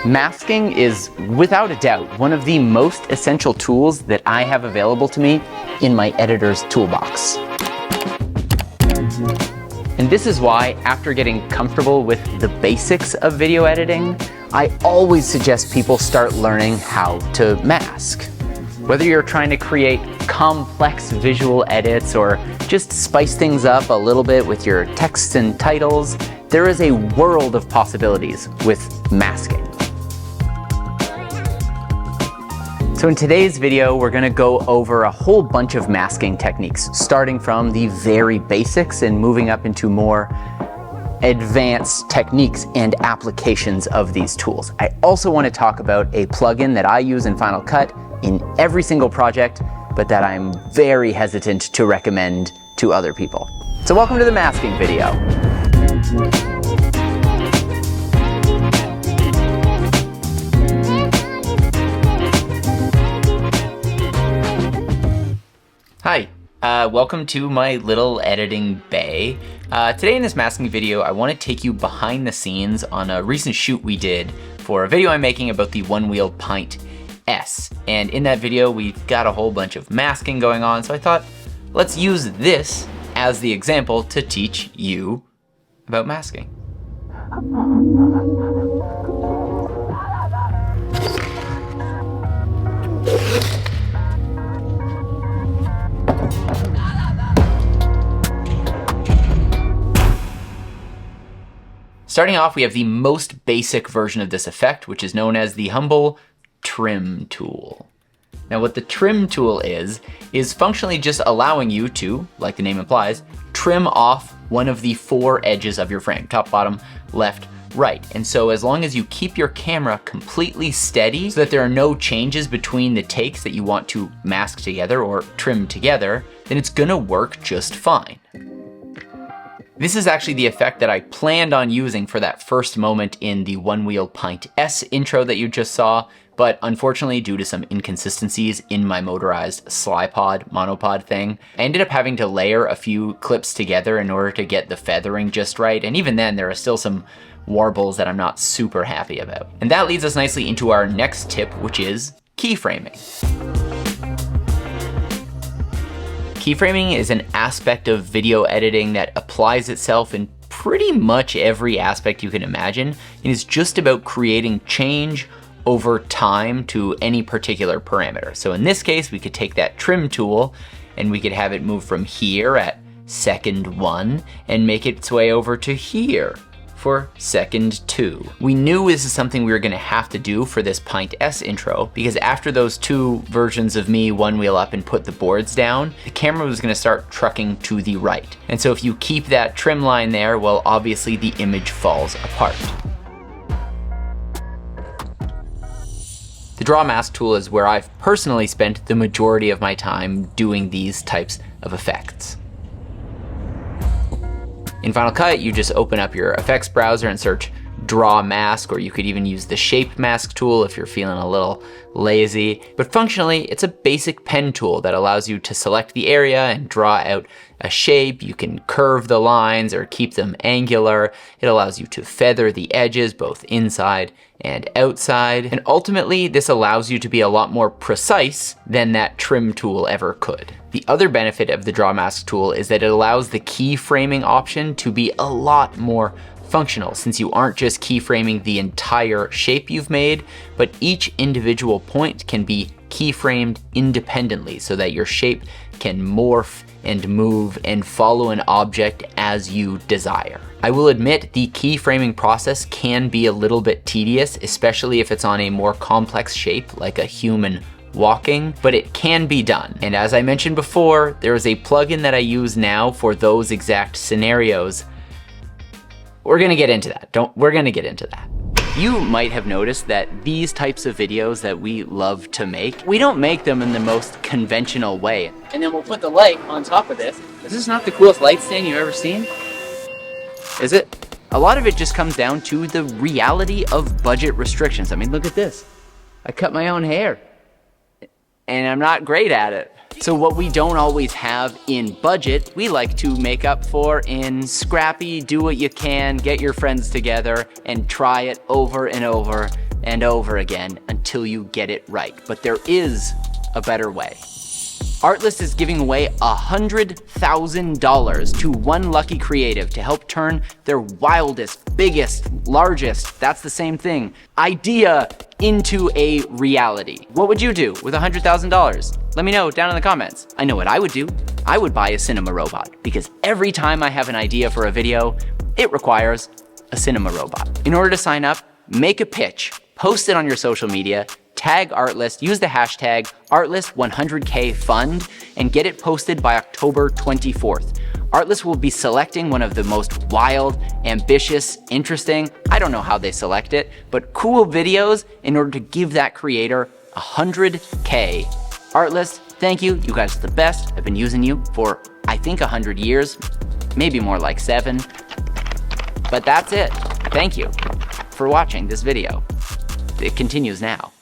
Masking is, without a doubt, one of the most essential tools that I have available to me in my editor's toolbox. And this is why, after getting comfortable with the basics of video editing, I always suggest people start learning how to mask. Whether you're trying to create complex visual edits or just spice things up a little bit with your texts and titles, there is a world of possibilities with masking. So in today's video, we're gonna go over a whole bunch of masking techniques, starting from the very basics and moving up into more advanced techniques and applications of these tools. I also want to talk about a plugin that I use in Final Cut in every single project, but that I'm very hesitant to recommend to other people. So welcome to the masking video. Hi, welcome to my little editing bay. Today in this masking video, I want to take you behind the scenes on a recent shoot we did for a video I'm making about the one-wheel Pint S. And in that video, we've got a whole bunch of masking going on, so I thought, let's use this as the example to teach you about masking. Starting off, we have the most basic version of this effect, which is known as the humble trim tool. Now what the trim tool is functionally just allowing you to, like the name implies, trim off one of the four edges of your frame, top, bottom, left, right. And so as long as you keep your camera completely steady so that there are no changes between the takes that you want to mask together or trim together, then it's gonna work just fine. This is actually the effect that I planned on using for that first moment in the one-wheel Pint S intro that you just saw, but unfortunately due to some inconsistencies in my motorized slipod, monopod thing, I ended up having to layer a few clips together in order to get the feathering just right, and even then there are still some warbles that I'm not super happy about. And that leads us nicely into our next tip, which is keyframing. Keyframing is an aspect of video editing that applies itself in pretty much every aspect you can imagine, and is just about creating change over time to any particular parameter. So in this case, we could take that trim tool and we could have it move from here at second 1 and make its way over to here for second 2. We knew this is something we were gonna have to do for this Pint S intro, because after those two versions of me one wheel up and put the boards down, the camera was gonna start trucking to the right. And so if you keep that trim line there, well, obviously the image falls apart. The Draw Mask tool is where I've personally spent the majority of my time doing these types of effects. In Final Cut, you just open up your effects browser and search Draw Mask, or you could even use the Shape Mask tool if you're feeling a little lazy. But functionally, it's a basic pen tool that allows you to select the area and draw out a shape. You can curve the lines or keep them angular. It allows you to feather the edges, both inside and outside. And ultimately, this allows you to be a lot more precise than that trim tool ever could. The other benefit of the Draw Mask tool is that it allows the keyframing option to be a lot more functional, since you aren't just keyframing the entire shape you've made, but each individual point can be keyframed independently so that your shape can morph and move and follow an object as you desire. I will admit the keyframing process can be a little bit tedious, especially if it's on a more complex shape like a human walking, but it can be done. And as I mentioned before, there is a plugin that I use now for those exact scenarios. We're gonna get into that. We're gonna get into that. You might have noticed that these types of videos that we love to make, we don't make them in the most conventional way. And then we'll put the light on top of this. Is this not the coolest light stand you've ever seen? Is it? A lot of it just comes down to the reality of budget restrictions. I mean, look at this. I cut my own hair, and I'm not great at it. So what we don't always have in budget, we like to make up for in scrappy, do what you can, get your friends together, and try it over and over and over again until you get it right. But there is a better way. Artless is giving away $100,000 to one lucky creative to help turn their wildest, biggest, largest, that's the same thing, idea into a reality. What would you do with $100,000? Let me know down in the comments. I know what I would do. I would buy a cinema robot because every time I have an idea for a video, it requires a cinema robot. In order to sign up, make a pitch, post it on your social media, tag Artless, use the hashtag Artless100K Fund, and get it posted by October 24th. Artless will be selecting one of the most wild, ambitious, interesting, I don't know how they select it, but cool videos in order to give that creator $100K. Artless, thank you. You guys are the best. I've been using you for, I think, 100 years, maybe more like 7. But that's it. Thank you for watching this video. It continues now.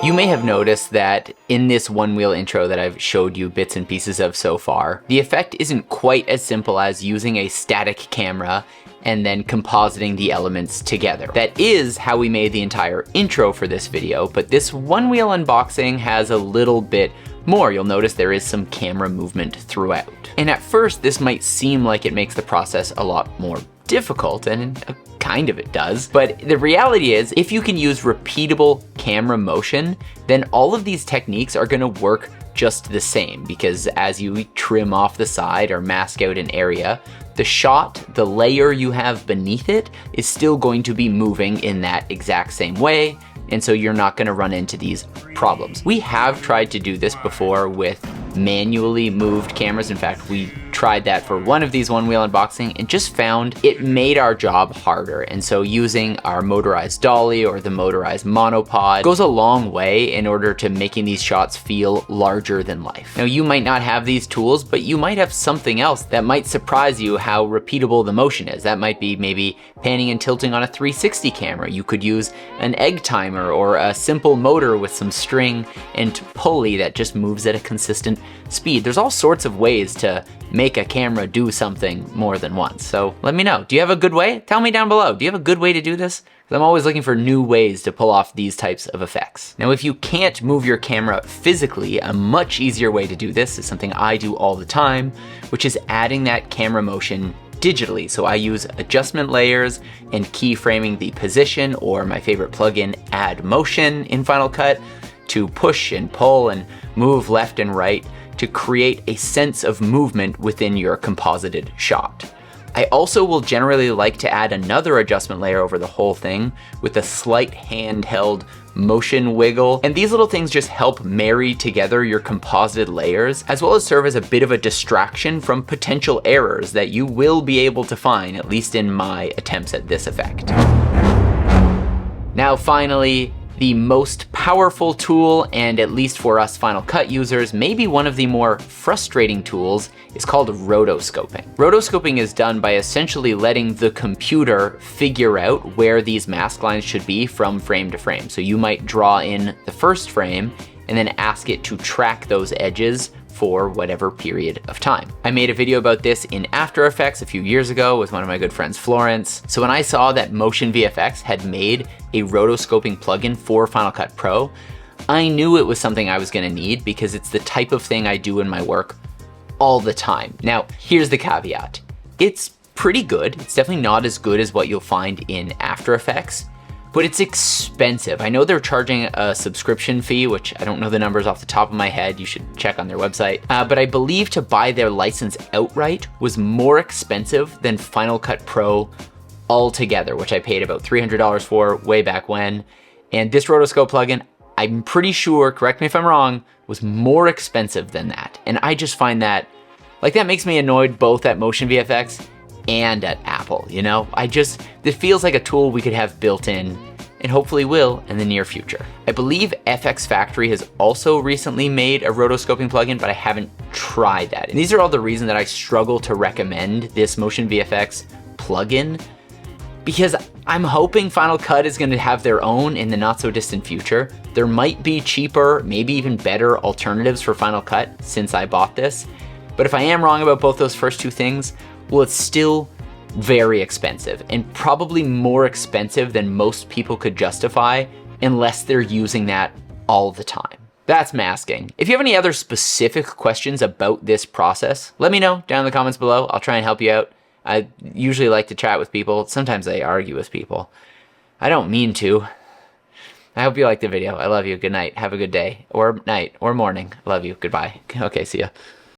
You may have noticed that in this one-wheel intro that I've showed you bits and pieces of so far, the effect isn't quite as simple as using a static camera and then compositing the elements together. That is how we made the entire intro for this video, but this one-wheel unboxing has a little bit more. You'll notice there is some camera movement throughout. And at first, this might seem like it makes the process a lot more difficult, and kind of it does, but the reality is if you can use repeatable camera motion, then all of these techniques are gonna work just the same, because as you trim off the side or mask out an area, the shot, the layer you have beneath it is still going to be moving in that exact same way, and so you're not gonna run into these problems. We have tried to do this before with manually moved cameras. In fact, we tried that for one of these one-wheel unboxing and just found it made our job harder. And so using our motorized dolly or the motorized monopod goes a long way in order to making these shots feel larger than life. Now, you might not have these tools, but you might have something else that might surprise you how repeatable the motion is. That might be maybe panning and tilting on a 360 camera. You could use an egg timer or a simple motor with some string and pulley that just moves at a consistent speed. There's all sorts of ways to make a camera do something more than once. So let me know. Do you have a good way? Tell me down below. Do you have a good way to do this? Because I'm always looking for new ways to pull off these types of effects. Now, if you can't move your camera physically, a much easier way to do this is something I do all the time, which is adding that camera motion digitally. So I use adjustment layers and keyframing the position, or my favorite plugin, Add Motion in Final Cut, to push and pull and move left and right to create a sense of movement within your composited shot. I also will generally like to add another adjustment layer over the whole thing with a slight handheld motion wiggle. And these little things just help marry together your composited layers, as well as serve as a bit of a distraction from potential errors that you will be able to find, at least in my attempts at this effect. Now, finally, the most powerful tool, and at least for us Final Cut users, maybe one of the more frustrating tools, is called rotoscoping. Rotoscoping is done by essentially letting the computer figure out where these mask lines should be from frame to frame. So you might draw in the first frame and then ask it to track those edges for whatever period of time. I made a video about this in After Effects a few years ago with one of my good friends, Florence. So when I saw that Motion VFX had made a rotoscoping plugin for Final Cut Pro, I knew it was something I was gonna need because it's the type of thing I do in my work all the time. Now, here's the caveat. It's pretty good. It's definitely not as good as what you'll find in After Effects, but it's expensive. I know they're charging a subscription fee, which I don't know the numbers off the top of my head. You should check on their website. But I believe to buy their license outright was more expensive than Final Cut Pro altogether, which I paid about $300 for way back when. And this Rotoscope plugin, I'm pretty sure, correct me if I'm wrong, was more expensive than that. And I just find that, like, that makes me annoyed both at Motion VFX and at Apple, you know? It feels like a tool we could have built in, and hopefully will in the near future. I believe FX Factory has also recently made a rotoscoping plugin, but I haven't tried that. And these are all the reasons that I struggle to recommend this Motion VFX plugin, because I'm hoping Final Cut is gonna have their own in the not so distant future. There might be cheaper, maybe even better alternatives for Final Cut since I bought this. But if I am wrong about both those first two things, well, it's still very expensive, and probably more expensive than most people could justify unless they're using that all the time. That's masking. If you have any other specific questions about this process, let me know down in the comments below. I'll try and help you out. I usually like to chat with people. Sometimes I argue with people. I don't mean to. I hope you liked the video. I love you. Good night. Have a good day. Or night. Or morning. Love you. Goodbye. Okay, see ya.